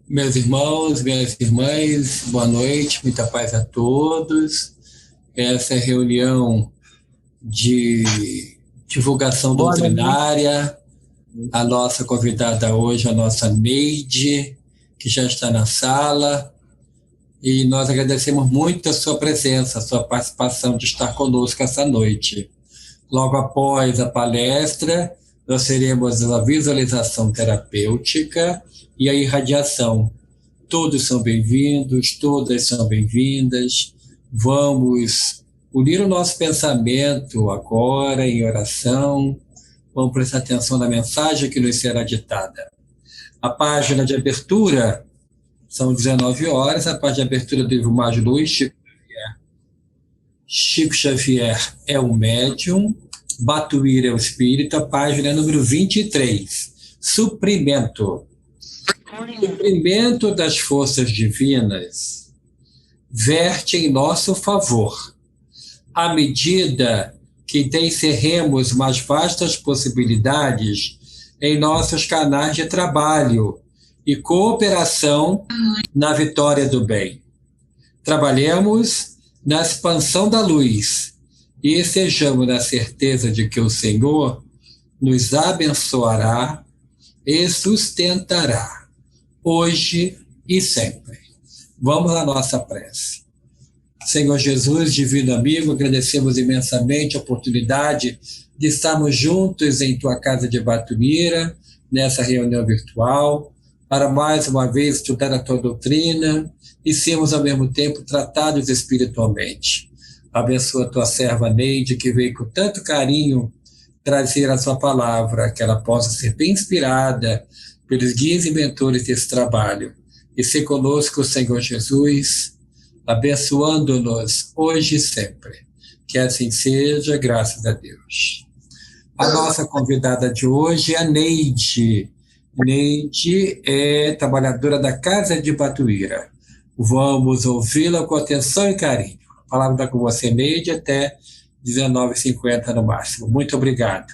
Meus irmãos, minhas irmãs, boa noite, muita paz a todos. Essa é a reunião de divulgação Boa noite. doutrinária. A nossa convidada hoje, a nossa Neide, que já está na sala. E nós agradecemos muito a sua presença, a sua participação de estar conosco essa noite. Logo após a palestra, nós teremos a visualização terapêutica e a irradiação. Todos são bem-vindos, todas são bem-vindas. Vamos unir o nosso pensamento agora em oração. Vamos prestar atenção na mensagem que nos será ditada. A página de abertura são 19 horas, a página de abertura do livro Mais Luz, Chico Xavier é o médium, Batuíra é o espírito, a página número 23. Suprimento. Suprimento das forças divinas verte em nosso favor, à medida que encerremos mais vastas possibilidades em nossos canais de trabalho e cooperação na vitória do bem. Trabalhemos na expansão da luz e sejamos na certeza de que o Senhor nos abençoará e sustentará, hoje e sempre. Vamos à nossa prece. Senhor Jesus, divino amigo, agradecemos imensamente a oportunidade de estarmos juntos em Tua casa de Batumira, nessa reunião virtual, para mais uma vez estudar a Tua doutrina e sermos ao mesmo tempo tratados espiritualmente. Abençoa a Tua serva Neide, que veio com tanto carinho trazer a Sua palavra, que ela possa ser bem inspirada pelos guias e mentores desse trabalho. E ser conosco, Senhor Jesus, abençoando-nos hoje e sempre. Que assim seja, graças a Deus. A nossa convidada de hoje é a Neide. Neide é trabalhadora da Casa de Batuíra. Vamos ouvi-la com atenção e carinho. A palavra está com você, Neide, até 19h50 no máximo. Muito obrigado.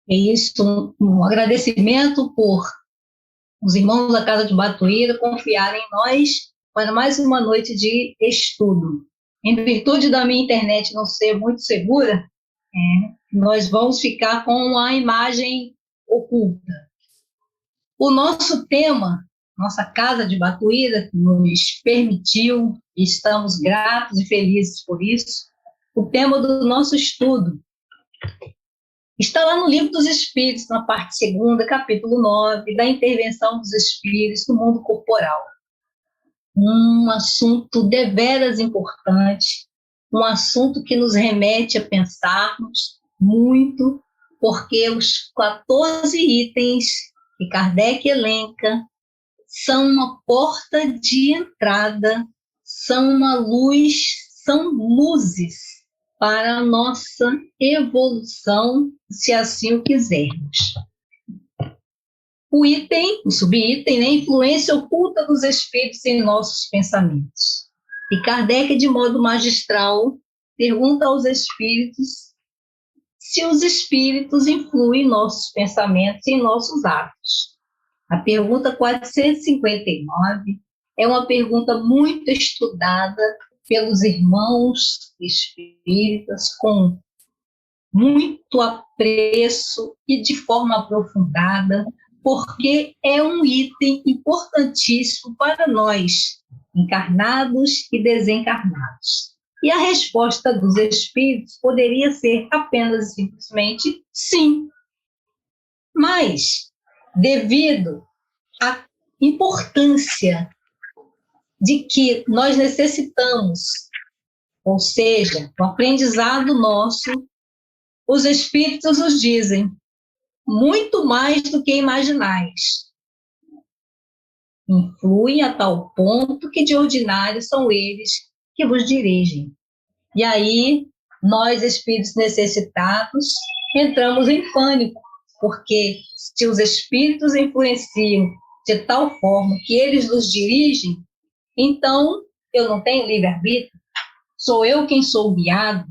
É isso, um agradecimento por os irmãos da Casa de Batuíra confiarem em nós para mais uma noite de estudo. Em virtude da minha internet não ser muito segura, nós vamos ficar com a imagem oculta. O nosso tema, nossa Casa de Batuíra, que nos permitiu, e estamos gratos e felizes por isso, o tema do nosso estudo está lá no Livro dos Espíritos, na parte 2ª, capítulo 9, da intervenção dos espíritos no mundo corporal. Um assunto deveras importante, um assunto que nos remete a pensarmos muito, porque os 14 itens que Kardec elenca são uma porta de entrada, são uma luz, são luzes para a nossa evolução, se assim o quisermos. O item, o subitem, a influência oculta dos espíritos em nossos pensamentos. E Kardec, de modo magistral, pergunta aos espíritos se os espíritos influem em nossos pensamentos e em nossos atos. A pergunta 459 é uma pergunta muito estudada pelos irmãos espíritas, com muito apreço e de forma aprofundada, porque é um item importantíssimo para nós, encarnados e desencarnados. E a resposta dos espíritos poderia ser apenas e simplesmente sim. Mas, devido à importância de que nós necessitamos, ou seja, o aprendizado nosso, os espíritos nos dizem muito mais do que imaginais. Influem a tal ponto que de ordinário são eles que vos dirigem. E aí, nós, espíritos necessitados, entramos em pânico, porque se os espíritos influenciam de tal forma que eles nos dirigem, então eu não tenho livre-arbítrio, sou eu quem sou guiado,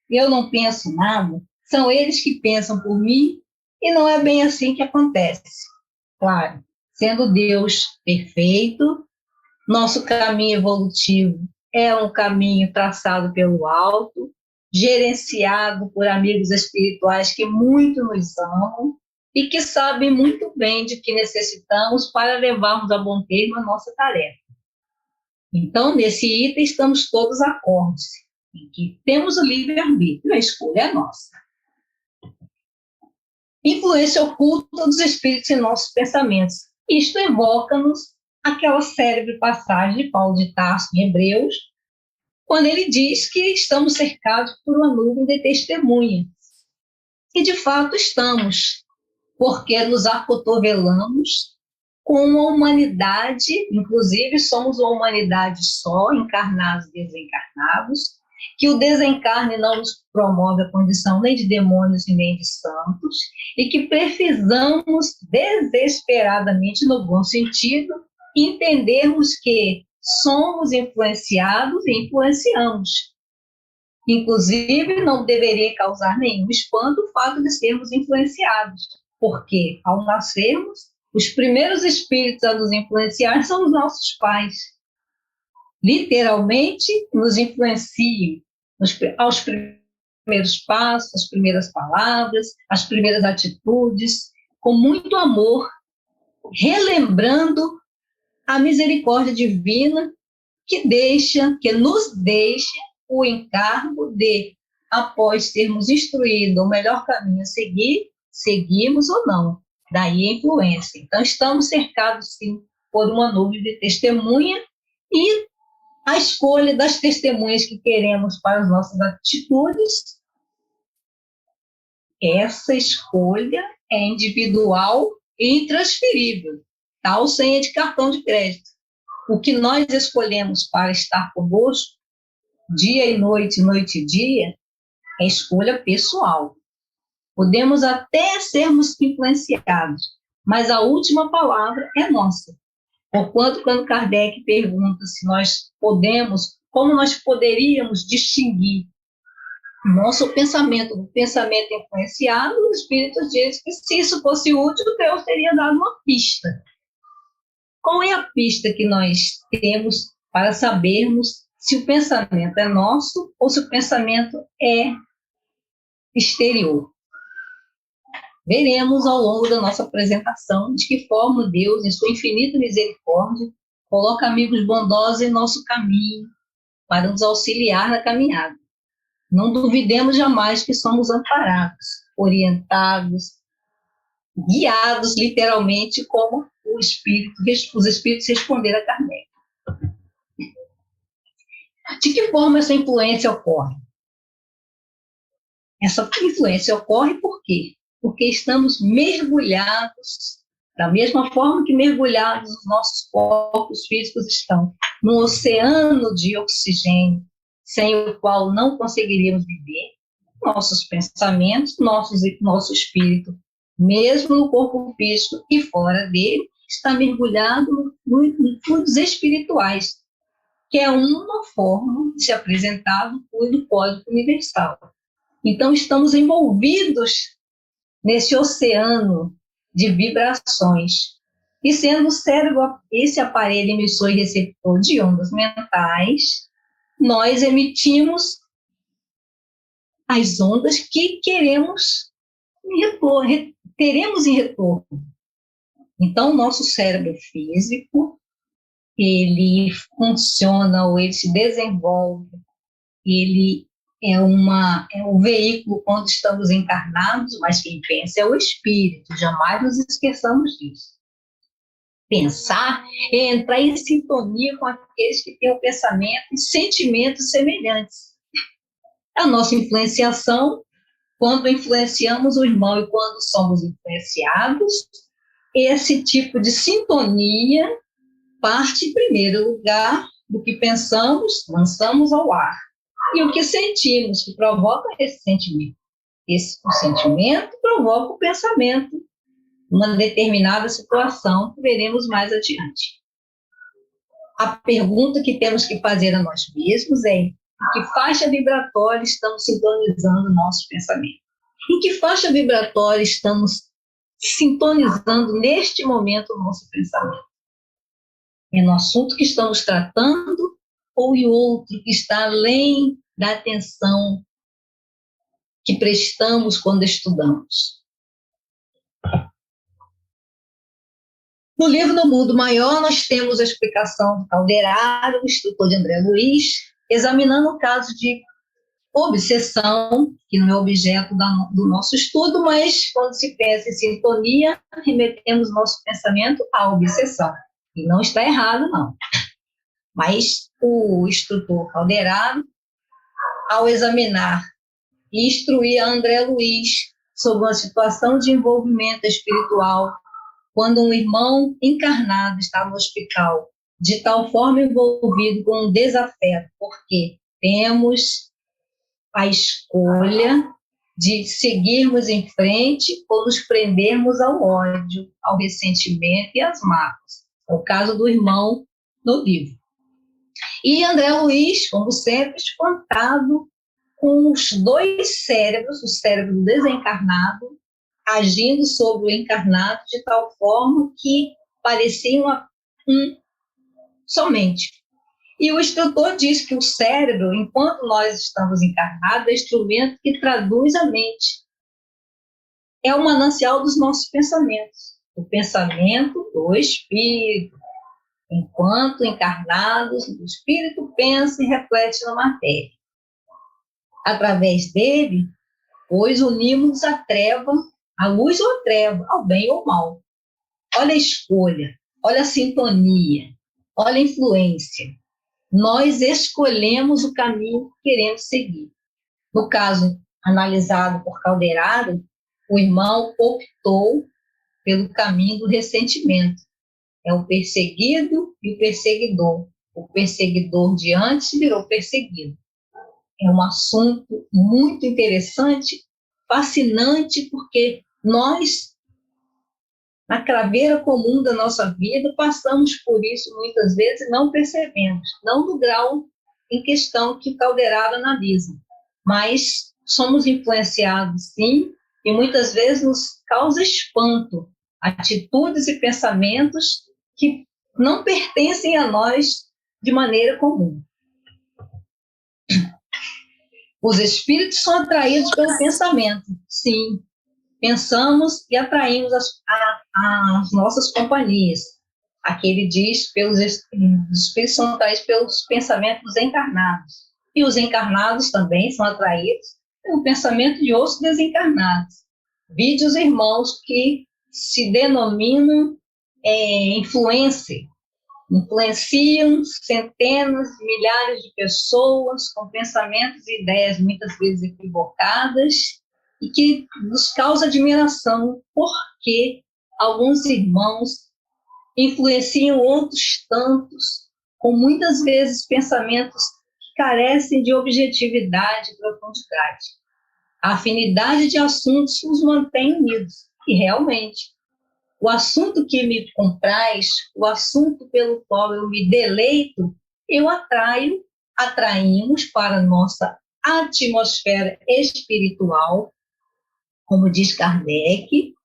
eu não penso nada, são eles que pensam por mim, e não é bem assim que acontece. Claro, sendo Deus perfeito, nosso caminho evolutivo é um caminho traçado pelo alto, gerenciado por amigos espirituais que muito nos amam e que sabem muito bem de que necessitamos para levarmos a bom termo a nossa tarefa. Então, nesse item, estamos todos acordes em que temos o livre-arbítrio, a escolha é nossa. Influência oculta dos espíritos em nossos pensamentos. Isto evoca-nos aquela célebre passagem de Paulo de Tarso em Hebreus, quando ele diz que estamos cercados por uma nuvem de testemunhas. E, de fato, estamos, porque nos acotovelamos com uma humanidade, inclusive somos uma humanidade só, encarnados e desencarnados, que o desencarne não nos promove a condição nem de demônios e nem de santos, e que precisamos desesperadamente, no bom sentido, entendermos que somos influenciados e influenciamos. Inclusive, não deveria causar nenhum espanto o fato de sermos influenciados, porque, ao nascermos, os primeiros espíritos a nos influenciar são os nossos pais. Literalmente, nos influenciam aos primeiros passos, as primeiras palavras, as primeiras atitudes, com muito amor, relembrando a misericórdia divina que nos deixa o encargo de, após termos instruído o melhor caminho a seguir, seguimos ou não. Daí a influência. Então, estamos cercados, sim, por uma nuvem de testemunha e a escolha das testemunhas que queremos para as nossas atitudes, essa escolha é individual e intransferível, tal senha de cartão de crédito. O que nós escolhemos para estar conosco, dia e noite, noite e dia, é escolha pessoal. Podemos até sermos influenciados, mas a última palavra é nossa. Porquanto, quando Kardec pergunta se nós podemos, como nós poderíamos distinguir nosso pensamento do pensamento influenciado, o Espírito diz que se isso fosse útil, Deus teria dado uma pista. Qual é a pista que nós temos para sabermos se o pensamento é nosso ou se o pensamento é exterior? Veremos ao longo da nossa apresentação de que forma Deus, em sua infinita misericórdia, coloca amigos bondosos em nosso caminho para nos auxiliar na caminhada. Não duvidemos jamais que somos amparados, orientados, guiados literalmente como os espíritos responderam a Kardec. De que forma essa influência ocorre? Essa influência ocorre por quê? Porque estamos mergulhados, da mesma forma que mergulhados os nossos corpos físicos estão num oceano de oxigênio, sem o qual não conseguiríamos viver, nossos pensamentos, nosso espírito, mesmo no corpo físico e fora dele, está mergulhado em fluidos espirituais, que é uma forma de se apresentar no fluido cósmico universal. Então, estamos envolvidos nesse oceano de vibrações. E sendo o cérebro esse aparelho emissor e receptor de ondas mentais, nós emitimos as ondas que queremos teremos em retorno. Então, o nosso cérebro físico, ele funciona ou ele se desenvolve, ele é um veículo quando estamos encarnados, mas quem pensa é o espírito, jamais nos esqueçamos disso. Pensar é entrar em sintonia com aqueles que têm o pensamento e sentimentos semelhantes. A nossa influenciação, quando influenciamos o irmão e quando somos influenciados, esse tipo de sintonia parte, em primeiro lugar, do que pensamos, lançamos ao ar. E o que sentimos, que provoca esse sentimento. O sentimento provoca o pensamento, uma determinada situação que veremos mais adiante. A pergunta que temos que fazer a nós mesmos é: em que faixa vibratória estamos sintonizando o nosso pensamento? Em que faixa vibratória estamos sintonizando neste momento o nosso pensamento? É no assunto que estamos tratando ou em outro que está além da atenção que prestamos quando estudamos? No livro No Mundo Maior, nós temos a explicação do Calderaro, o instrutor de André Luiz, examinando o caso de obsessão, que não é objeto do nosso estudo, mas quando se pensa em sintonia, remetemos nosso pensamento à obsessão. E não está errado, não. Mas o instrutor Calderaro, ao examinar e instruir a André Luiz sobre uma situação de envolvimento espiritual, quando um irmão encarnado está no hospital, de tal forma envolvido com um desafeto, porque temos a escolha de seguirmos em frente ou nos prendermos ao ódio, ao ressentimento e às mágoas. É o caso do irmão no livro. E André Luiz, como sempre, espantado com os dois cérebros, o cérebro do desencarnado agindo sobre o encarnado de tal forma que pareciam um somente. E o instrutor diz que o cérebro, enquanto nós estamos encarnados, é instrumento que traduz a mente. É o manancial dos nossos pensamentos. O pensamento do espírito. Enquanto encarnados, o espírito pensa e reflete na matéria. Através dele, pois unimos a treva, a luz ou a treva, ao bem ou ao mal. Olha a escolha, olha a sintonia, olha a influência. Nós escolhemos o caminho que queremos seguir. No caso analisado por Calderaro, o irmão optou pelo caminho do ressentimento. É o perseguido e o perseguidor. O perseguidor de antes virou perseguido. É um assunto muito interessante, fascinante, porque nós, na craveira comum da nossa vida, passamos por isso muitas vezes e não percebemos, não no grau em questão que o Calderaro analisa, mas somos influenciados, sim, e muitas vezes nos causa espanto, atitudes e pensamentos que não pertencem a nós de maneira comum. Os espíritos são atraídos pelo pensamento, sim. Pensamos e atraímos as nossas companhias. Aqui ele diz, os espíritos são atraídos pelos pensamentos dos encarnados. E os encarnados também são atraídos pelo pensamento de outros desencarnados. Vide os irmãos que se denominam influenciam centenas, milhares de pessoas com pensamentos e ideias muitas vezes equivocadas e que nos causa admiração porque alguns irmãos influenciam outros tantos com muitas vezes pensamentos que carecem de objetividade e profundidade. A afinidade de assuntos os mantém unidos e realmente o assunto que me compraz, o assunto pelo qual eu me deleito, eu atraímos para a nossa atmosfera espiritual. Como diz Kardec,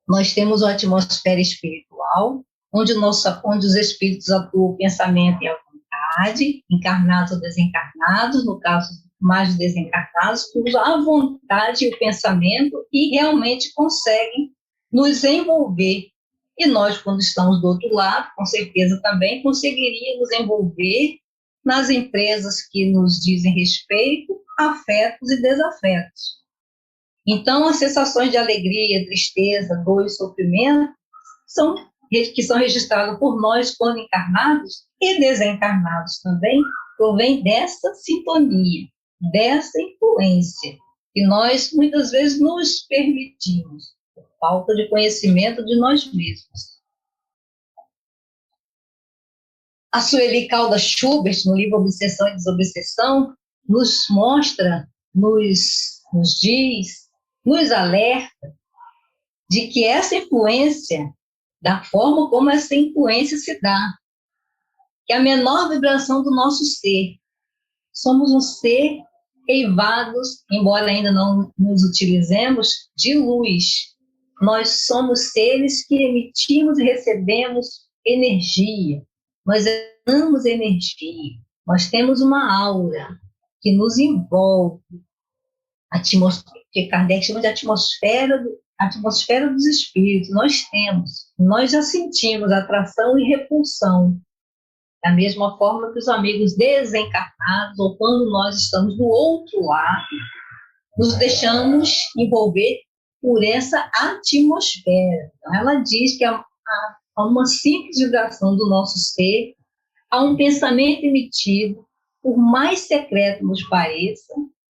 nós temos uma atmosfera espiritual, onde os espíritos atuam o pensamento e a vontade, encarnados ou desencarnados, no caso mais desencarnados, usam a vontade e o pensamento e realmente conseguem nos envolver. E nós, quando estamos do outro lado, com certeza também conseguiríamos envolver nas empresas que nos dizem respeito, afetos e desafetos. Então, as sensações de alegria, tristeza, dor e sofrimento que são registradas por nós quando encarnados e desencarnados também, provém dessa sintonia, dessa influência, que nós muitas vezes nos permitimos. Falta de conhecimento de nós mesmos. A Sueli Caldas Schubert, no livro Obsessão e Desobsessão, nos mostra, nos diz, nos alerta de que essa influência, da forma como essa influência se dá, que a menor vibração do nosso ser, somos um ser eivados, embora ainda não nos utilizemos, de luz. Nós somos seres que emitimos e recebemos energia. Nós damos energia. Nós temos uma aura que nos envolve. Que Kardec chama de atmosfera dos espíritos. Nós já sentimos atração e repulsão. Da mesma forma que os amigos desencarnados, ou quando nós estamos do outro lado, nos deixamos envolver por essa atmosfera. Então, ela diz que há uma simples vibração do nosso ser, há um pensamento emitido, por mais secreto nos pareça,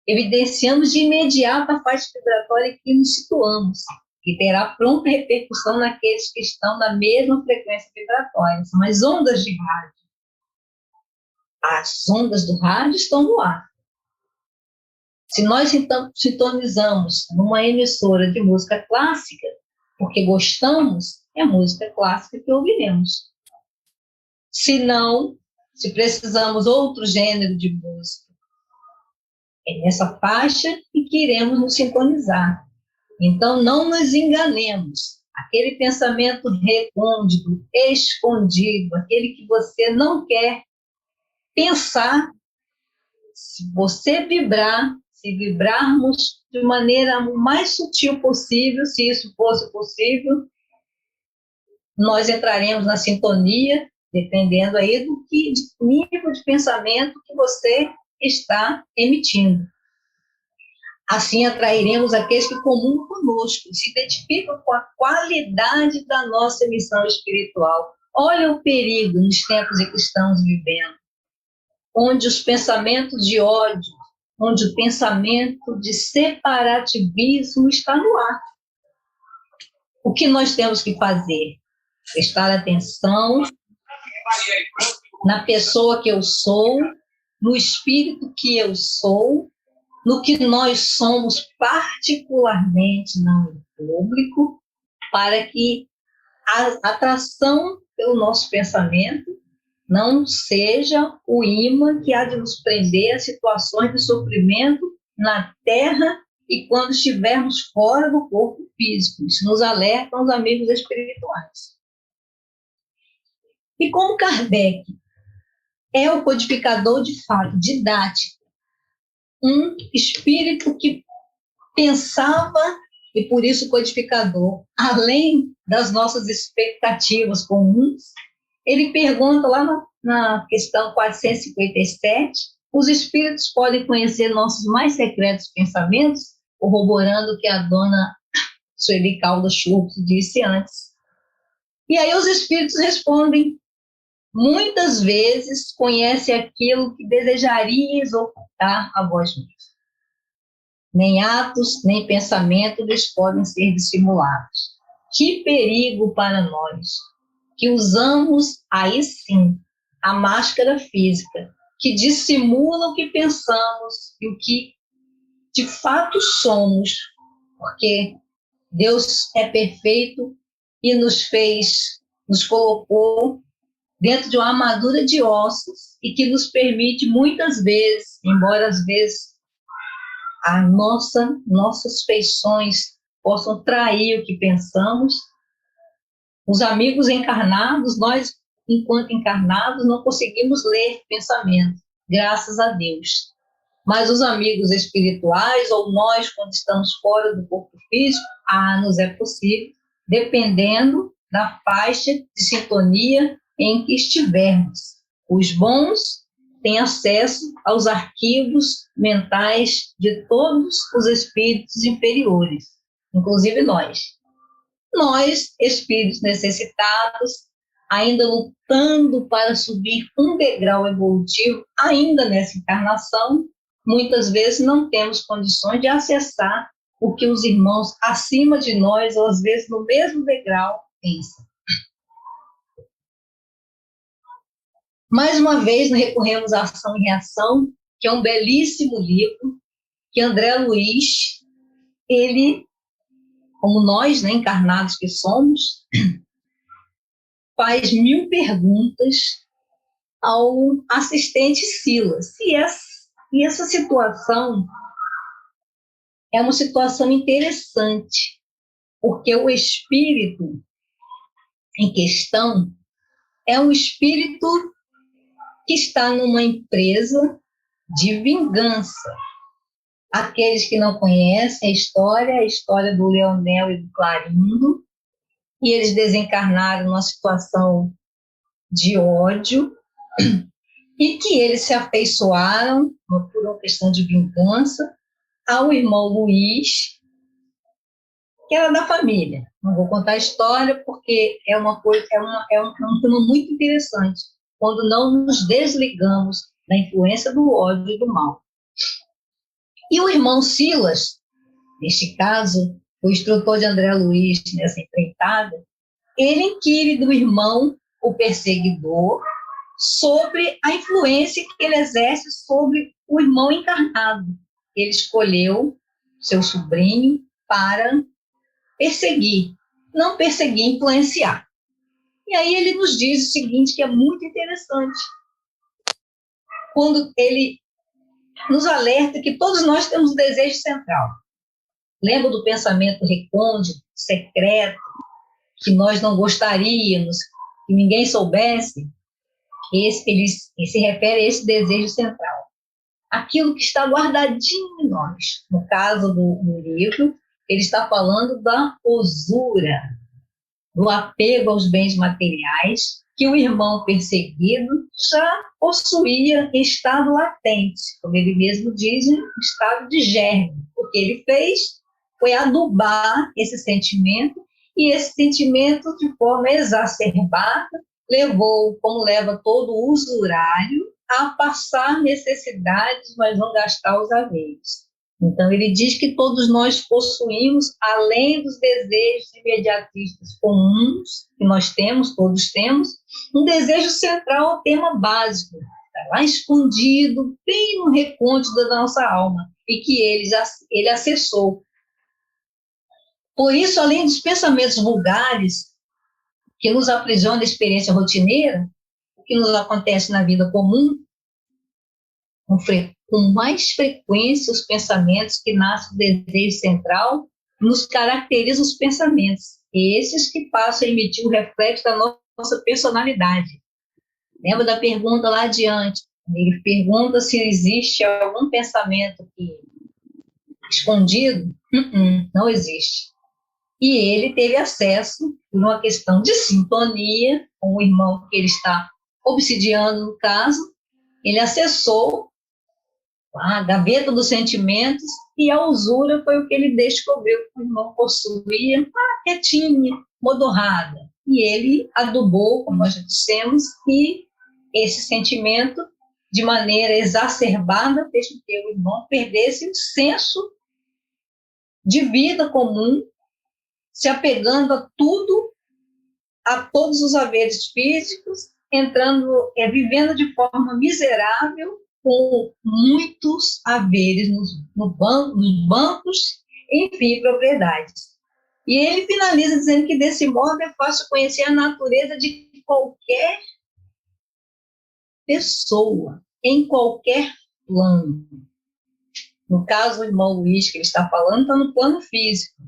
evidenciamos de imediato a faixa vibratória em que nos situamos, que terá pronta repercussão naqueles que estão na mesma frequência vibratória. São as ondas de rádio. As ondas do rádio estão no ar. Se nós, então, sintonizamos numa emissora de música clássica, porque gostamos, é música clássica que ouviremos. Se não, se precisamos outro gênero de música, é nessa faixa que iremos nos sintonizar. Então, não nos enganemos. Aquele pensamento recôndito, escondido, aquele que você não quer pensar, se você vibrar, se vibrarmos de maneira mais sutil possível, se isso fosse possível, nós entraremos na sintonia, dependendo aí do nível de pensamento que você está emitindo. Assim atrairemos aqueles que comungam conosco, se identificam com a qualidade da nossa emissão espiritual. Olha o perigo nos tempos em que estamos vivendo, onde os pensamentos de ódio, onde o pensamento de separativismo está no ar. O que nós temos que fazer? Prestar atenção na pessoa que eu sou, no espírito que eu sou, no que nós somos particularmente, não em público, para que a atração pelo nosso pensamento não seja o imã que há de nos prender a situações de sofrimento na Terra e quando estivermos fora do corpo físico. Isso nos alertam os amigos espirituais. E como Kardec é o codificador de fato, didático, um espírito que pensava, e por isso codificador, além das nossas expectativas comuns, ele pergunta lá na questão 457, os espíritos podem conhecer nossos mais secretos pensamentos, corroborando o que a dona Sueli Caldas Churros disse antes. E aí os espíritos respondem, muitas vezes conhece aquilo que desejarias ocultar a vós mesmos. Nem atos, nem pensamento lhes podem ser dissimulados. Que perigo para nós, que usamos, aí sim, a máscara física, que dissimula o que pensamos e o que de fato somos, porque Deus é perfeito e nos colocou dentro de uma armadura de ossos e que nos permite muitas vezes, embora às vezes nossas feições possam trair o que pensamos, os amigos encarnados, nós, enquanto encarnados, não conseguimos ler pensamento, graças a Deus. Mas os amigos espirituais, ou nós, quando estamos fora do corpo físico, nos é possível, dependendo da faixa de sintonia em que estivermos. Os bons têm acesso aos arquivos mentais de todos os espíritos inferiores, inclusive nós. Nós, espíritos necessitados, ainda lutando para subir um degrau evolutivo, ainda nessa encarnação, muitas vezes não temos condições de acessar o que os irmãos acima de nós, ou às vezes no mesmo degrau, pensam. Mais uma vez, recorremos à Ação e Reação, que é um belíssimo livro, que André Luiz, ele, como nós, né, encarnados que somos, faz 1000 perguntas ao assistente Silas. E essa situação é uma situação interessante, porque o espírito em questão é um espírito que está numa empresa de vingança. Aqueles que não conhecem a história do Leonel e do Clarindo, e eles desencarnaram numa situação de ódio, e que eles se afeiçoaram, por uma questão de vingança, ao irmão Luiz, que era da família. Não vou contar a história, porque é uma coisa, é um tema muito interessante, quando não nos desligamos da influência do ódio e do mal. E o irmão Silas, neste caso, o instrutor de André Luiz nessa empreitada, ele inquire do irmão, o perseguidor, sobre a influência que ele exerce sobre o irmão encarnado. Ele escolheu seu sobrinho para perseguir, não perseguir, influenciar. E aí ele nos diz o seguinte, que é muito interessante, quando ele nos alerta que todos nós temos um desejo central. Lembra do pensamento recôndito, secreto, que nós não gostaríamos que ninguém soubesse? Ele se refere a esse desejo central. Aquilo que está guardadinho em nós. No caso do livro, ele está falando da usura, do apego aos bens materiais, que o irmão perseguido já possuía em estado latente, como ele mesmo diz, em estado de germe. O que ele fez foi adubar esse sentimento, e esse sentimento, de forma exacerbada, levou, como leva todo usurário, a passar necessidades, mas não gastar os haveres. Então, ele diz que todos nós possuímos, além dos desejos imediatistas comuns, que nós temos, todos temos, um desejo central, um tema básico, está lá escondido, bem no recôndito da nossa alma, e que ele acessou. Por isso, além dos pensamentos vulgares, que nos aprisiona a experiência rotineira, o que nos acontece na vida comum, com mais frequência os pensamentos que nascem do desejo central, nos caracterizam os pensamentos, esses que passam a emitir o reflexo da nossa personalidade. Lembra da pergunta lá adiante? Ele pergunta se existe algum pensamento escondido. Não existe. E ele teve acesso, por uma questão de sintonia, com o irmão que ele está obsidiando no caso, ele acessou a gaveta dos sentimentos, e a usura foi o que ele descobriu que o irmão possuía, quietinha, modorrada. E ele adubou, como nós já dissemos, e esse sentimento, de maneira exacerbada, fez com que o irmão perdesse o senso de vida comum, se apegando a tudo, a todos os haveres físicos, vivendo de forma miserável, com muitos haveres nos bancos, enfim, propriedades. E ele finaliza dizendo que, desse modo, é fácil conhecer a natureza de qualquer pessoa, em qualquer plano. No caso, o irmão Luiz, que ele está falando, está no plano físico.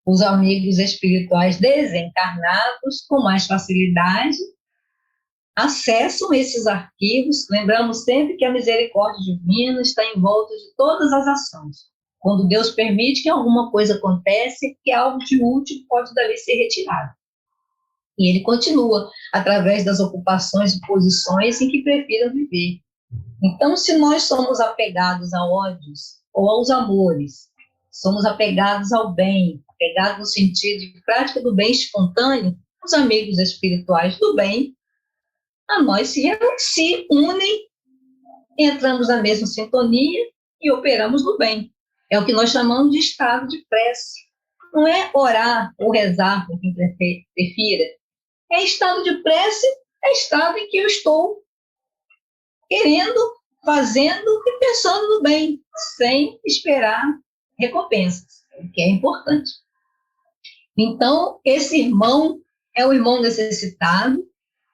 Os amigos espirituais desencarnados, com mais facilidade, acessam esses arquivos. Lembramos sempre que a misericórdia divina está em volta de todas as ações. Quando Deus permite que alguma coisa aconteça, que algo de útil pode dali ser retirado. E ele continua, através das ocupações e posições em que prefiram viver. Então, se nós somos apegados a ódios ou aos amores, somos apegados ao bem, apegados no sentido de prática do bem espontâneo, os amigos espirituais do bem, a nós se unem, entramos na mesma sintonia e operamos no bem. É o que nós chamamos de estado de prece. Não é orar ou rezar, para quem prefira. É estado de prece, é estado em que eu estou querendo, fazendo e pensando no bem, sem esperar recompensas, o que é importante. Então, esse irmão é o irmão necessitado,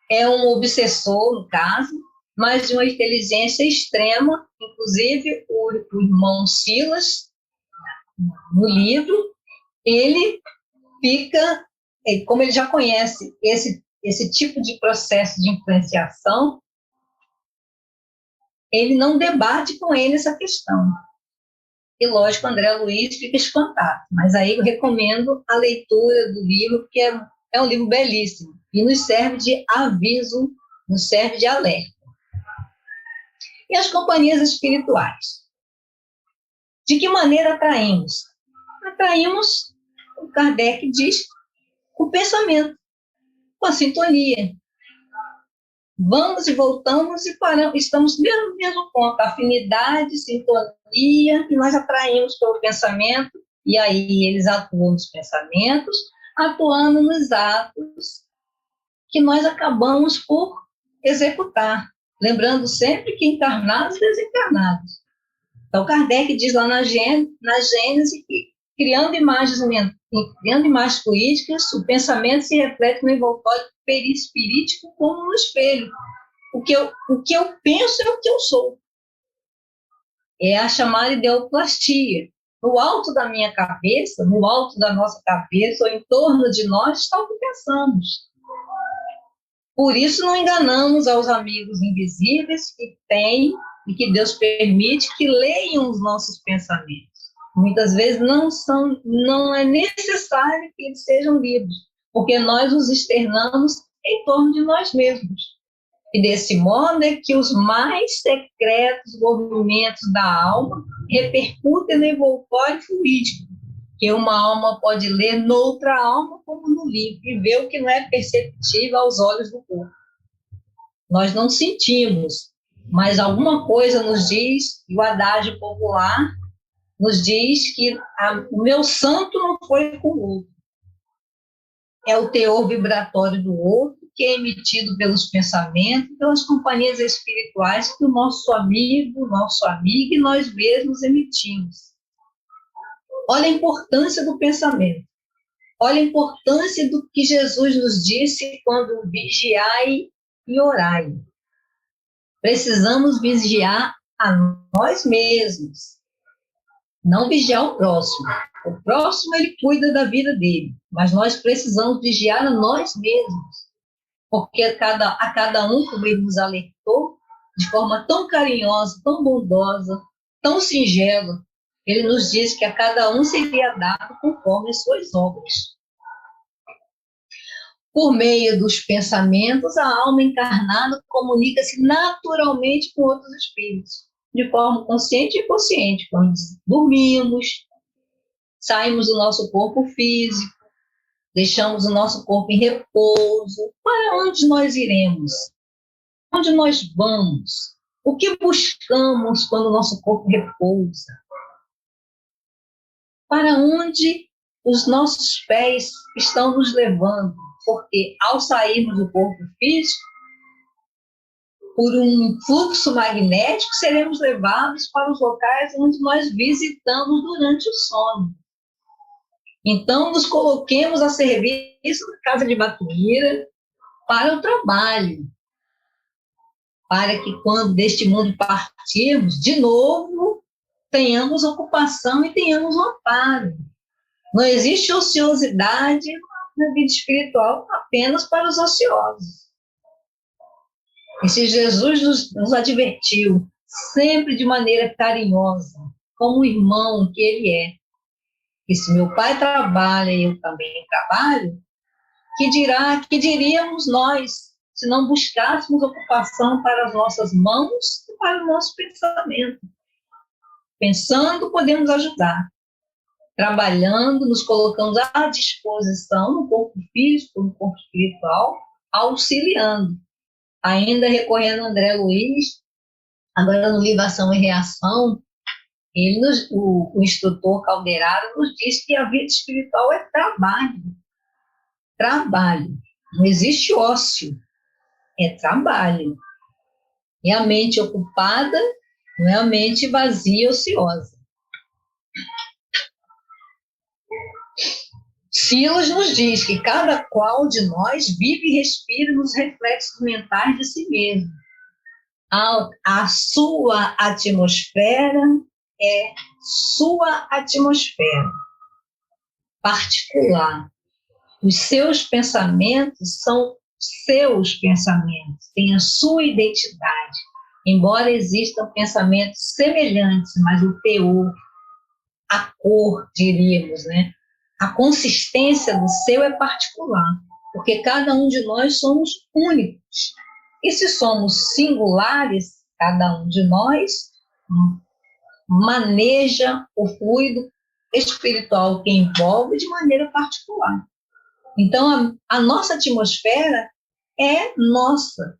é um obsessor, no caso, mas de uma inteligência extrema. Inclusive, o irmão Silas, no livro, ele fica, como ele já conhece esse tipo de processo de influenciação, ele não debate com ele essa questão. E, lógico, André Luiz fica espantado. Mas aí eu recomendo a leitura do livro, porque é um livro belíssimo e nos serve de aviso, nos serve de alerta. E as companhias espirituais? De que maneira atraímos? Atraímos, o Kardec diz, com o pensamento, com a sintonia. Vamos e voltamos e paramos, estamos no mesmo ponto, afinidade, sintonia, e nós atraímos pelo pensamento, e aí eles atuam nos pensamentos, atuando nos atos que nós acabamos por executar, lembrando sempre que encarnados e desencarnados. Então, Kardec diz lá na Gênese que, criando imagens políticas, o pensamento se reflete no envoltório perispirítico como no espelho. O que eu penso é o que eu sou. É a chamada ideoplastia. No alto da minha cabeça, no alto da nossa cabeça, ou em torno de nós, está o que pensamos. Por isso não enganamos aos amigos invisíveis que têm e que Deus permite que leiam os nossos pensamentos. Muitas vezes não é necessário que eles sejam lidos, porque nós os externamos em torno de nós mesmos. E desse modo é que os mais secretos movimentos da alma repercutem no envoltório fluídico, que uma alma pode ler noutra alma, como no livro, e ver o que não é perceptível aos olhos do corpo. Nós não sentimos, mas alguma coisa nos diz, e o adágio popular nos diz que o meu santo não foi com o outro. É o teor vibratório do outro, que é emitido pelos pensamentos, pelas companhias espirituais que o nosso amigo, nosso amigo e nós mesmos emitimos. Olha a importância do pensamento. Olha a importância do que Jesus nos disse quando vigiai e orai. Precisamos vigiar a nós mesmos, não vigiar o próximo. O próximo, ele cuida da vida dele, mas nós precisamos vigiar a nós mesmos, porque a cada um, como ele nos alertou, de forma tão carinhosa, tão bondosa, tão singela, ele nos disse que a cada um seria dado conforme as suas obras. Por meio dos pensamentos, a alma encarnada comunica-se naturalmente com outros espíritos, de forma consciente e inconsciente, quando dormimos, saímos do nosso corpo físico, deixamos o nosso corpo em repouso. Para onde nós iremos? Onde nós vamos? O que buscamos quando o nosso corpo repousa? Para onde os nossos pés estão nos levando? Porque ao sairmos do corpo físico, por um fluxo magnético, seremos levados para os locais onde nós visitamos durante o sono. Então, nos coloquemos a serviço da Casa de Batuíra para o trabalho, para que quando deste mundo partirmos, de novo, tenhamos ocupação e tenhamos um amparo. Não existe ociosidade na vida espiritual apenas para os ociosos. E se Jesus nos advertiu, sempre de maneira carinhosa, como o irmão que ele é, que se meu pai trabalha e eu também trabalho, que diríamos nós, se não buscássemos ocupação para as nossas mãos e para o nosso pensamento? Pensando, podemos ajudar. Trabalhando, nos colocamos à disposição no corpo físico, no corpo espiritual, auxiliando. Ainda recorrendo a André Luiz, agora no livro Ação e Reação, o instrutor Calderaro nos diz que a vida espiritual é trabalho. Trabalho. Não existe ócio. É trabalho. E a mente ocupada não é a mente vazia e ociosa. Silas nos diz que cada qual de nós vive e respira nos reflexos mentais de si mesmo. A sua atmosfera é sua atmosfera. particular. Os seus pensamentos são seus pensamentos, têm a sua identidade. Embora existam pensamentos semelhantes, mas o teor, a cor, diríamos, né? A consistência do seu é particular, porque cada um de nós somos únicos. E se somos singulares, cada um de nós maneja o fluido espiritual que envolve de maneira particular. Então, a nossa atmosfera é nossa.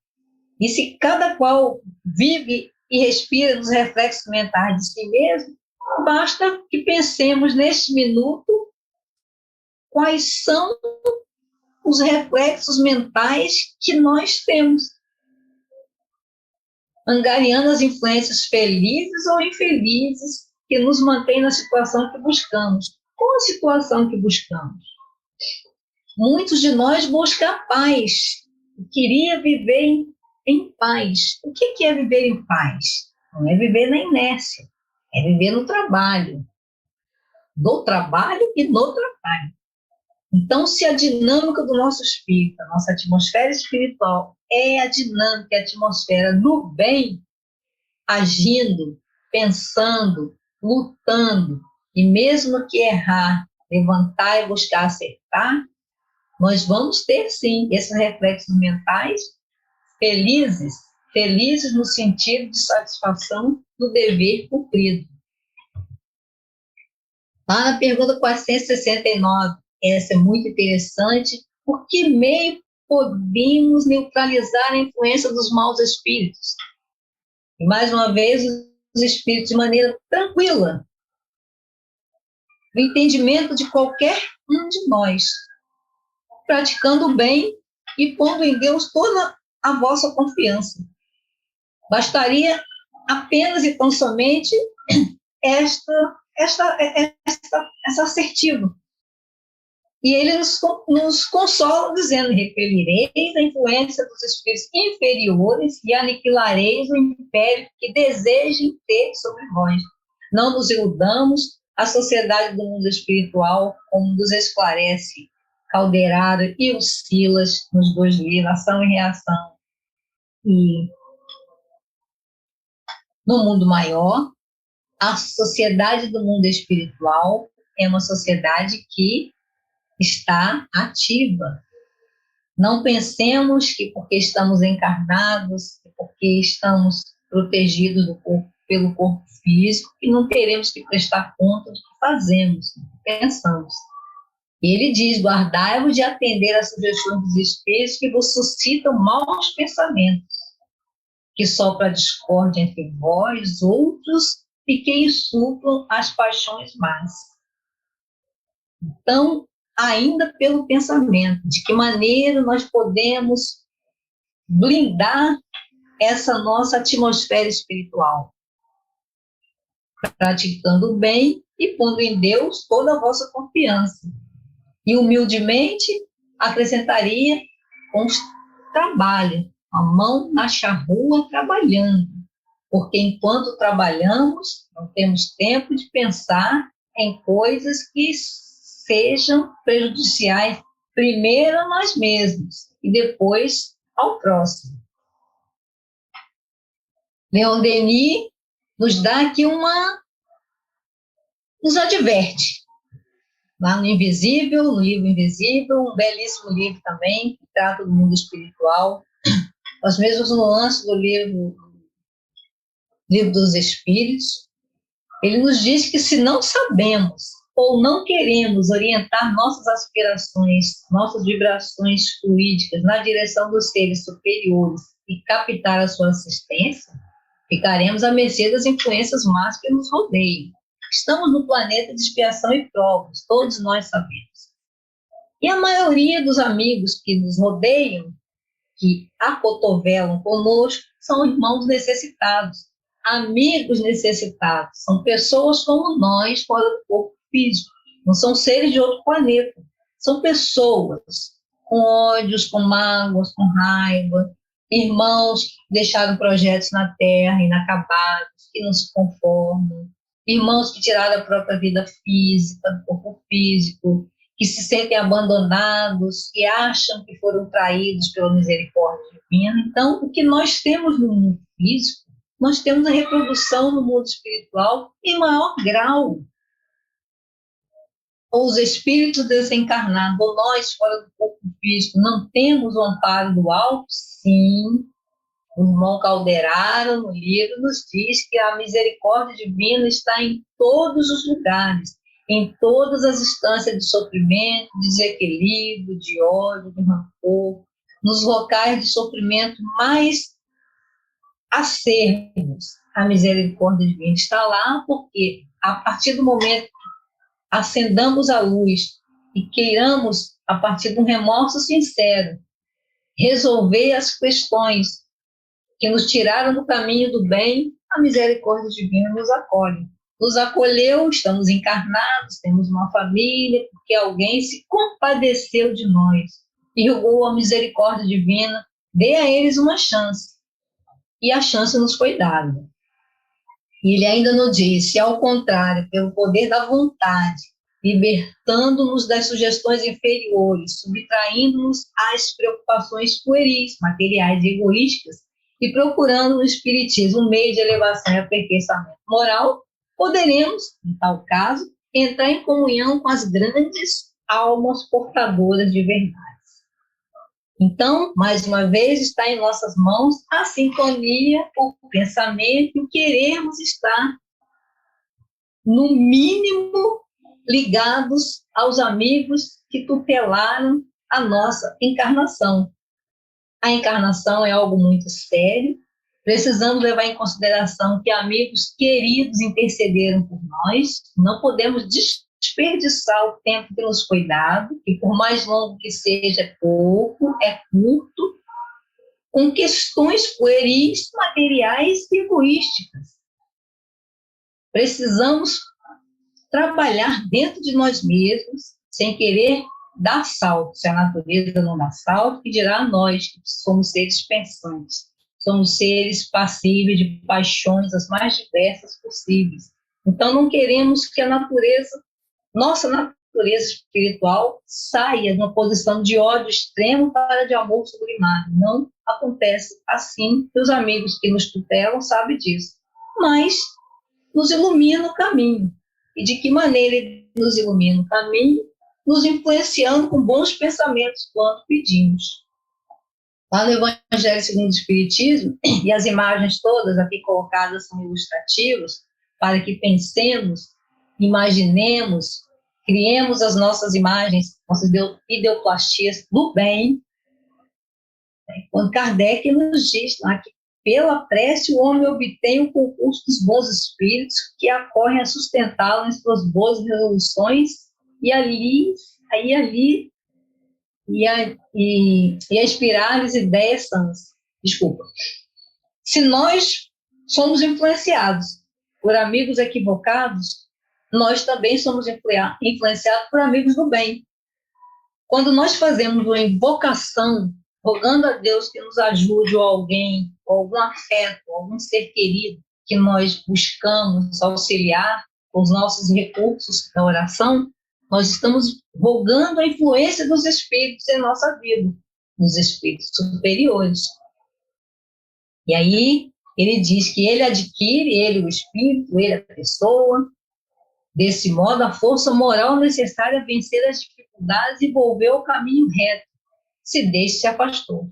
E se cada qual vive e respira nos reflexos mentais de si mesmo, basta que pensemos neste minuto quais são os reflexos mentais que nós temos, angariando as influências felizes ou infelizes que nos mantêm na situação que buscamos. Qual a situação que buscamos? Muitos de nós buscam a paz, queria viver em paz. O que é viver em paz? Não é viver na inércia, é viver no trabalho. Do trabalho e no trabalho. Então, se a dinâmica do nosso espírito, a nossa atmosfera espiritual é a dinâmica, a atmosfera do bem, agindo, pensando, lutando, e mesmo que errar, levantar e buscar acertar, nós vamos ter, sim, esses reflexos mentais felizes, felizes no sentido de satisfação do dever cumprido. Lá na pergunta 469, essa é muito interessante, por que meio podemos neutralizar a influência dos maus espíritos? E, mais uma vez, os espíritos de maneira tranquila, no entendimento de qualquer um de nós, praticando o bem e pondo em Deus toda a vossa confiança. Bastaria apenas e tão somente essa assertiva. E ele nos consola dizendo: repelireis a influência dos espíritos inferiores e aniquilareis o império que desejem ter sobre vós. Não nos iludamos, a sociedade do mundo espiritual, como nos esclarece Calderaro e o Silas nos dois livros, Ação e Reação. E no mundo maior, a sociedade do mundo espiritual é uma sociedade que está ativa. Não pensemos que porque estamos encarnados, porque estamos protegidos pelo corpo físico, que não teremos que prestar conta do que fazemos, do que pensamos. E ele diz: guardai-vos de atender às sugestões dos espíritos que vos suscitam maus pensamentos, que sopra a discórdia entre vós, outros, e que insuflam as paixões más. Então, ainda pelo pensamento, de que maneira nós podemos blindar essa nossa atmosfera espiritual? Praticando o bem e pondo em Deus toda a vossa confiança. E humildemente acrescentaria com trabalho, a mão na charrua trabalhando, porque enquanto trabalhamos, não temos tempo de pensar em coisas que sejam prejudiciais primeiro a nós mesmos e depois ao próximo. Leon Denis nos dá aqui nos adverte. Lá no Invisível, no livro Invisível, um belíssimo livro também, que trata do mundo espiritual, as mesmas nuances do livro dos Espíritos. Ele nos diz que se não sabemos ou não queremos orientar nossas aspirações, nossas vibrações fluídicas na direção dos seres superiores e captar a sua assistência, ficaremos à mercê das influências más que nos rodeiam. Estamos no planeta de expiação e provas, todos nós sabemos. E a maioria dos amigos que nos rodeiam, que acotovelam conosco, são irmãos necessitados, amigos necessitados, são pessoas como nós fora do corpo físico, não são seres de outro planeta, são pessoas com ódios, com mágoas, com raiva, irmãos que deixaram projetos na Terra inacabados, que não se conformam, irmãos que tiraram a própria vida física, do corpo físico, que se sentem abandonados, que acham que foram traídos pela misericórdia divina. Então, o que nós temos no mundo físico, nós temos a reprodução no mundo espiritual em maior grau. Ou os espíritos desencarnados, ou nós fora do corpo físico, não temos o amparo do alto? Sim. O irmão Calderaro, no livro, nos diz que a misericórdia divina está em todos os lugares, em todas as instâncias de sofrimento, de desequilíbrio, de ódio, de rancor, nos locais de sofrimento mais acerbos. A misericórdia divina está lá porque, a partir do momento que acendamos a luz e queiramos, a partir de um remorso sincero, resolver as questões que nos tiraram do caminho do bem, a misericórdia divina nos acolhe. Nos acolheu, estamos encarnados, temos uma família, porque alguém se compadeceu de nós e rogou a misericórdia divina, dê a eles uma chance. E a chance nos foi dada. E ele ainda nos diz, se ao contrário, pelo poder da vontade, libertando-nos das sugestões inferiores, subtraindo-nos às preocupações pueris, materiais e egoístas, e procurando no Espiritismo um meio de elevação e aperfeiçoamento moral, poderemos, em tal caso, entrar em comunhão com as grandes almas portadoras de verdade. Então, mais uma vez, está em nossas mãos a sintonia, o pensamento, e queremos estar, no mínimo, ligados aos amigos que tutelaram a nossa encarnação. A encarnação é algo muito sério, precisamos levar em consideração que amigos queridos intercederam por nós, não podemos desperdiçar o tempo que nos foi dado, que por mais longo que seja, é pouco, é curto, com questões pueris, materiais e egoísticas. Precisamos trabalhar dentro de nós mesmos, sem querer dar salto. Se a natureza não dá salto, que dirá nós, que somos seres pensantes, somos seres passíveis de paixões as mais diversas possíveis. Então, não queremos que a natureza, nossa natureza espiritual, saia de uma posição de ódio extremo para de amor sublimado. Não acontece assim, que os amigos que nos tutelam sabem disso. Mas nos ilumina o caminho. E de que maneira ele nos ilumina o caminho? Nos influenciando com bons pensamentos quanto pedimos. Lá no Evangelho segundo o Espiritismo, e as imagens todas aqui colocadas são ilustrativas, para que pensemos, imaginemos, criemos as nossas imagens, nossas ideoplastias do bem. Quando Kardec nos diz lá que pela prece o homem obtém o concurso dos bons espíritos que acorrem a sustentá-lo em suas boas resoluções e a inspirar-lhes ideias sãs. Desculpa. Se nós somos influenciados por amigos equivocados, nós também somos influenciados por amigos do bem. Quando nós fazemos uma invocação, rogando a Deus que nos ajude, ou alguém, ou algum afeto, algum ser querido que nós buscamos auxiliar com os nossos recursos da oração, nós estamos rogando a influência dos espíritos em nossa vida, dos espíritos superiores. E aí, ele diz que ele adquire, ele o espírito, ele a pessoa, desse modo, a força moral necessária a vencer as dificuldades e volver ao caminho reto, se deste se afastou.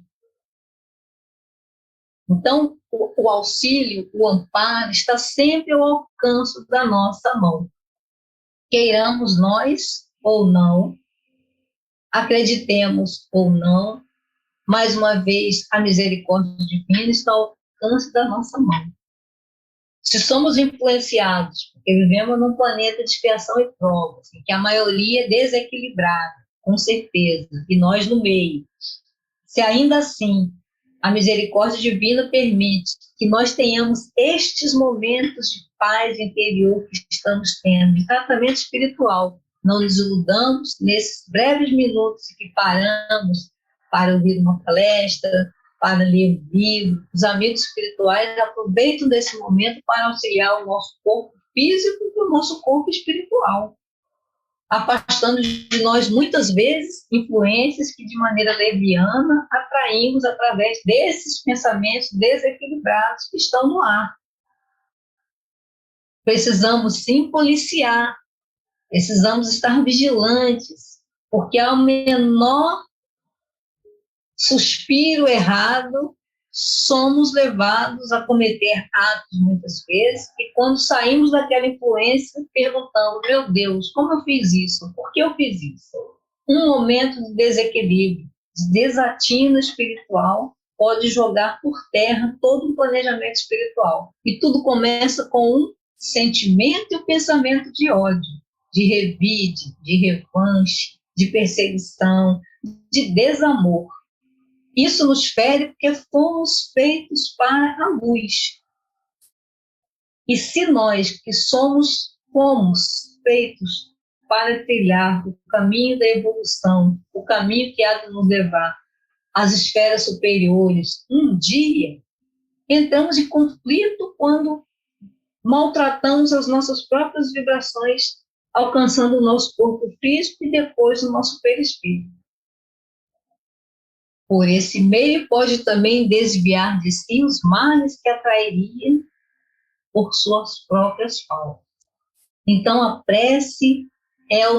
Então, o auxílio, o amparo, está sempre ao alcance da nossa mão. Queiramos nós ou não, acreditemos ou não, mais uma vez, a misericórdia divina está ao alcance da nossa mão. Se somos influenciados, porque vivemos num planeta de expiação e provas, em que a maioria é desequilibrada, com certeza, e nós no meio, se ainda assim a misericórdia divina permite que nós tenhamos estes momentos de paz interior que estamos tendo, de tratamento espiritual, não nos iludamos nesses breves minutos que paramos para ouvir uma palestra, para ler um livro. Os amigos espirituais aproveitam desse momento para auxiliar o nosso corpo físico e o nosso corpo espiritual. afastando de nós, muitas vezes, influências que, de maneira leviana, atraímos através desses pensamentos desequilibrados que estão no ar. Precisamos, sim, policiar, precisamos estar vigilantes, porque ao menor suspiro errado, somos levados a cometer atos, muitas vezes, e quando saímos daquela influência, perguntando, meu Deus, como eu fiz isso? Por que eu fiz isso? Um momento de desequilíbrio, de desatino espiritual, pode jogar por terra todo um planejamento espiritual. E tudo começa com um sentimento e um pensamento de ódio, de revide, de revanche, de perseguição, de desamor. Isso nos fere porque fomos feitos para a luz. E se nós que fomos feitos para trilhar o caminho da evolução, o caminho que há de nos levar às esferas superiores, um dia entramos em conflito quando maltratamos as nossas próprias vibrações, alcançando o nosso corpo físico e depois o nosso perispírito. Por esse meio, pode também desviar de si os males que atrairia por suas próprias faltas. Então, a prece é a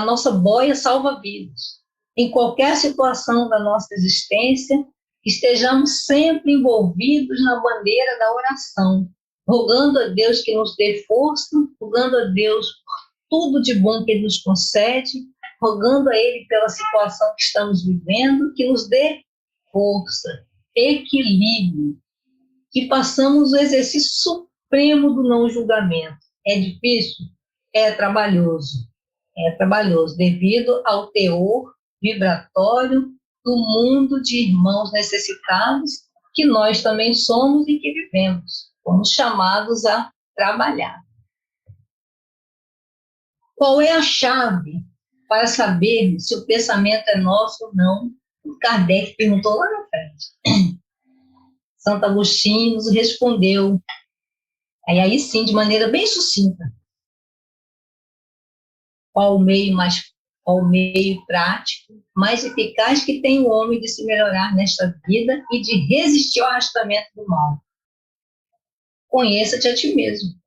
nossa boia salva-vidas. Em qualquer situação da nossa existência, estejamos sempre envolvidos na bandeira da oração, rogando a Deus que nos dê força, rogando a Deus por tudo de bom que Ele nos concede, rogando a Ele pela situação que estamos vivendo, que nos dê força, equilíbrio, que façamos o exercício supremo do não julgamento. É difícil? É trabalhoso, devido ao teor vibratório do mundo de irmãos necessitados, que nós também somos e que vivemos. Fomos chamados a trabalhar. Qual é a chave para sabermos se o pensamento é nosso ou não? O Kardec perguntou lá na frente. Santo Agostinho nos respondeu, aí sim, de maneira bem sucinta, qual o meio prático, mais eficaz que tem o homem de se melhorar nesta vida e de resistir ao arrastamento do mal. Conheça-te a ti mesmo.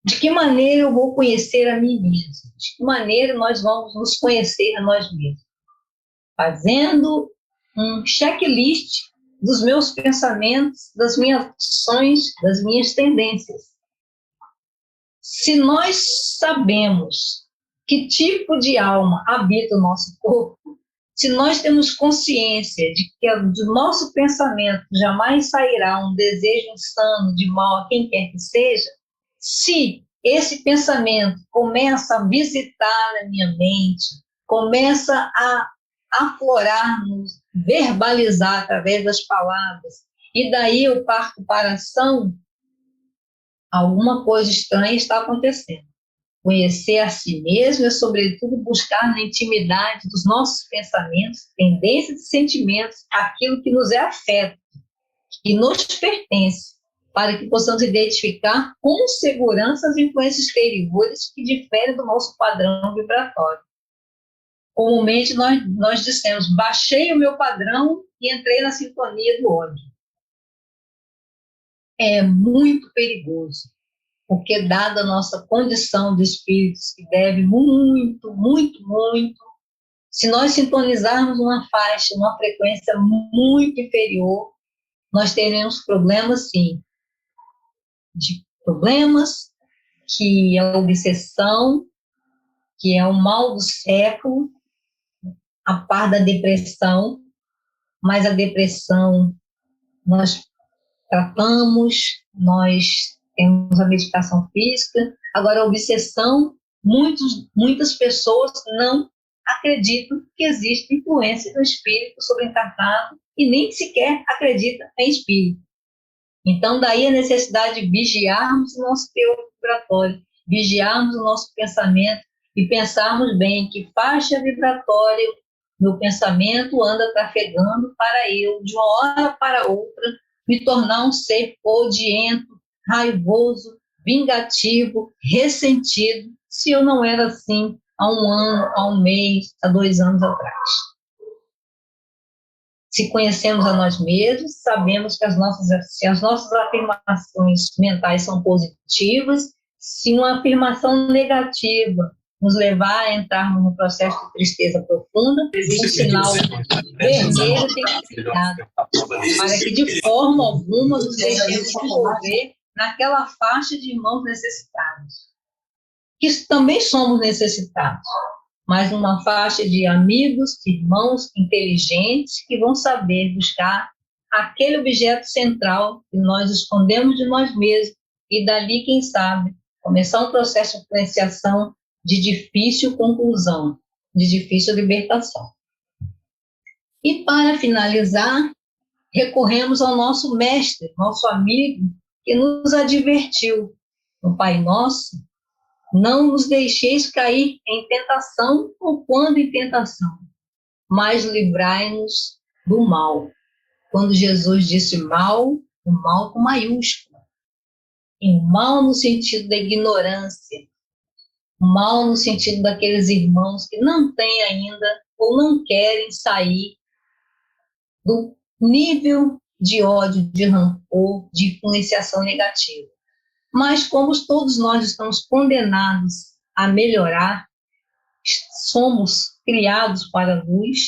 De que maneira eu vou conhecer a mim mesmo? De que maneira nós vamos nos conhecer a nós mesmos? Fazendo um checklist dos meus pensamentos, das minhas ações, das minhas tendências. Se nós sabemos que tipo de alma habita o nosso corpo, se nós temos consciência de que do nosso pensamento jamais sairá um desejo insano de mal a quem quer que seja, se esse pensamento começa a visitar na minha mente, começa a aflorar-nos, verbalizar através das palavras, e daí eu parto para a ação, alguma coisa estranha está acontecendo. Conhecer a si mesmo é, sobretudo, buscar na intimidade dos nossos pensamentos, tendências e sentimentos, aquilo que nos é afeto, que nos pertence, para que possamos identificar com segurança as influências exteriores que diferem do nosso padrão vibratório. Comumente, nós dissemos, baixei o meu padrão e entrei na sintonia do ódio. É muito perigoso, porque dada a nossa condição de espíritos que deve muito, muito, muito, se nós sintonizarmos uma faixa, uma frequência muito inferior, nós teremos problemas, sim, de problemas que é a obsessão, que é o mal do século, a par da depressão, mas a depressão nós tratamos, nós temos a medicação física. Agora, a obsessão, muitas pessoas não acreditam que existe influência do espírito sobre o encarnado e nem sequer acreditam em espírito. Então, daí a necessidade de vigiarmos o nosso teor vibratório, vigiarmos o nosso pensamento e pensarmos bem que faixa vibratória meu pensamento anda trafegando para eu, de uma hora para outra, me tornar um ser odiento, raivoso, vingativo, ressentido, se eu não era assim há um ano, há um mês, há 2 anos atrás. Se conhecemos a nós mesmos, sabemos que se as nossas afirmações mentais são positivas, se uma afirmação negativa nos levar a entrarmos num processo de tristeza profunda, o sinal vermelho tem que ser dado, para que de forma alguma nos deixemos envolver naquela faixa de irmãos necessitados, que também somos necessitados, mas uma faixa de amigos, de irmãos inteligentes que vão saber buscar aquele objeto central que nós escondemos de nós mesmos e dali, quem sabe, começar um processo de influenciação de difícil conclusão, de difícil libertação. E para finalizar, recorremos ao nosso mestre, nosso amigo, que nos advertiu no Pai Nosso: não nos deixeis cair em tentação ou quando em tentação, mas livrai-nos do mal. Quando Jesus disse mal, o mal com maiúscula. E mal no sentido da ignorância, mal no sentido daqueles irmãos que não têm ainda ou não querem sair do nível de ódio, de rancor, de influenciação negativa. Mas como todos nós estamos condenados a melhorar, somos criados para a luz,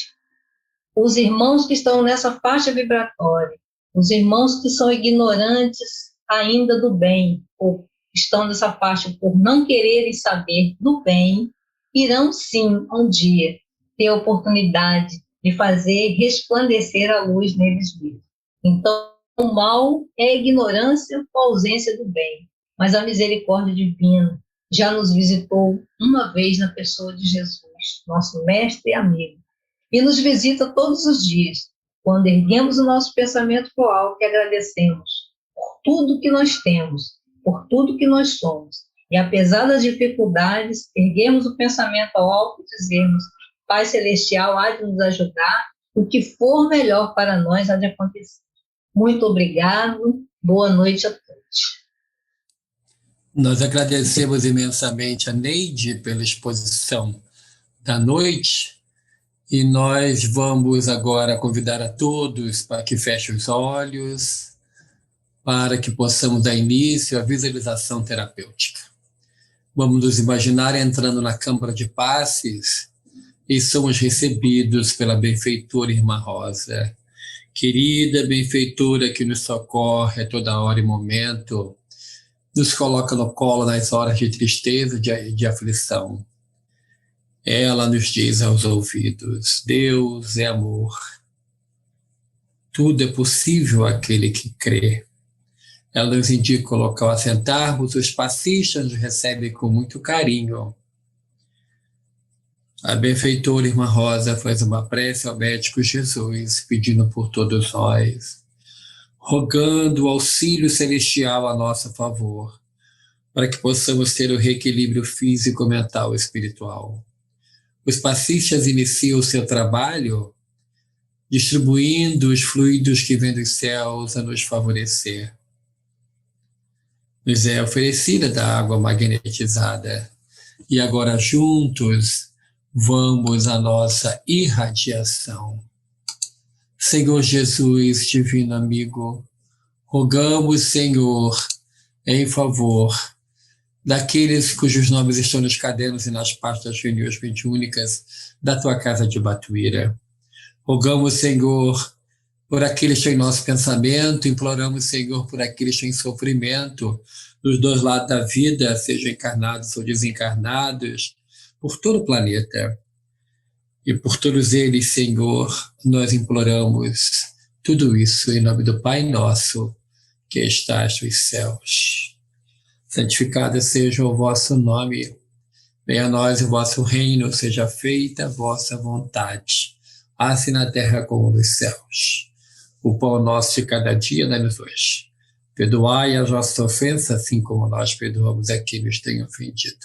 os irmãos que estão nessa faixa vibratória, os irmãos que são ignorantes ainda do bem, ou estão nessa faixa por não quererem saber do bem, irão sim, um dia, ter a oportunidade de fazer resplandecer a luz neles mesmos. Então, o mal é a ignorância ou a ausência do bem, mas a misericórdia divina já nos visitou uma vez na pessoa de Jesus, nosso mestre e amigo, e nos visita todos os dias, quando erguemos o nosso pensamento para o alto e agradecemos por tudo que nós temos, por tudo que nós somos. E apesar das dificuldades, erguemos o pensamento ao alto e dizemos: Pai Celestial há de nos ajudar, o que for melhor para nós há de acontecer. Muito obrigado, boa noite a todos. Nós agradecemos imensamente a Neide pela exposição da noite e nós vamos agora convidar a todos para que fechem os olhos, para que possamos dar início à visualização terapêutica. Vamos nos imaginar entrando na Câmara de Passes e somos recebidos pela benfeitora Irmã Rosa. Querida benfeitora que nos socorre a toda hora e momento, nos coloca no colo nas horas de tristeza e de aflição. Ela nos diz aos ouvidos: Deus é amor. Tudo é possível àquele que crê. Ela nos indica o local a sentarmos, os passistas nos recebem com muito carinho. A benfeitora Irmã Rosa faz uma prece ao médico Jesus, pedindo por todos nós, rogando o auxílio celestial a nosso favor, para que possamos ter o reequilíbrio físico, mental e espiritual. Os passistas iniciam o seu trabalho distribuindo os fluidos que vêm dos céus a nos favorecer. Nos é oferecida da água magnetizada e agora juntos vamos à nossa irradiação. Senhor Jesus, divino amigo, rogamos, Senhor, em favor daqueles cujos nomes estão nos cadernos e nas pastas reuniões mediúnicas da tua casa de Batuíra. Rogamos, Senhor, por aqueles que estão em nosso pensamento, imploramos, Senhor, por aqueles que estão em sofrimento, dos dois lados da vida, sejam encarnados ou desencarnados, por todo o planeta. E por todos eles, Senhor, nós imploramos tudo isso em nome do Pai nosso, que estás nos céus. Santificado seja o vosso nome, venha a nós o vosso reino, seja feita a vossa vontade, assim na terra como nos céus. O pão nosso de cada dia dai-nos hoje. Perdoai as nossas ofensas, assim como nós perdoamos a quem nos tem ofendido.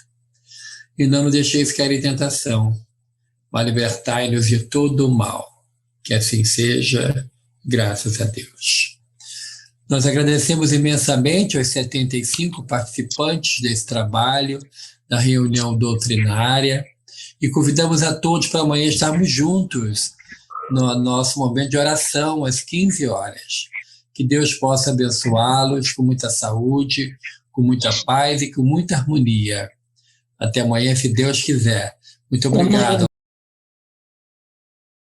E não nos deixeis cair em tentação, mas libertai-nos de todo o mal. Que assim seja, graças a Deus. Nós agradecemos imensamente aos 75 participantes desse trabalho, da reunião doutrinária, e convidamos a todos para amanhã estarmos juntos no nosso momento de oração, às 15 horas. Que Deus possa abençoá-los com muita saúde, com muita paz e com muita harmonia. Até amanhã, se Deus quiser. Muito obrigado.